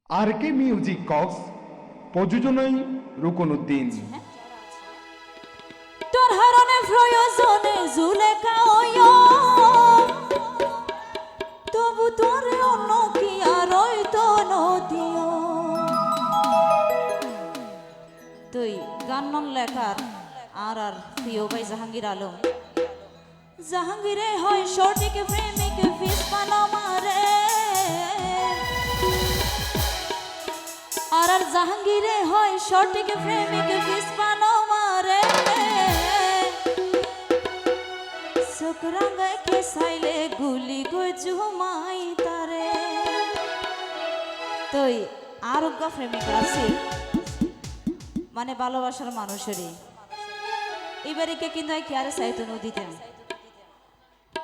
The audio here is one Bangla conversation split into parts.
আর কে মিউজিক কক্স প্রযোজনায় রুকনউদ্দিন। তোর হারণে প্রয়োজনে জুলেখা ওয়ো তবু তোরে অন্য কি আর তো নদিও। তুই গান নন লেখার আর প্রিয় ভাই জাহাঙ্গীর আলম। জাহাঙ্গীরে হয় সঠিক প্রেমিক ফিস পানো মারে আর জাহাঙ্গীরে হয় সঠিক প্রেমিক ফিস পানো মারে। শুক্রাঙ্গায় কে সাইলে গুলি গো জুমাই তারে। তুই আরোগ্য প্রেমিক আছে মানে ভালোবাসার মানুষেরই এবারে কিন্তু কি আরে চাইতো নদীতে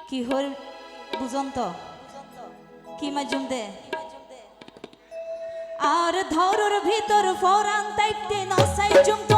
কি হল বুঝন তো কি মাজুম দে আর ধরর ভিতর ফরান তাইতে নসাই জুম তো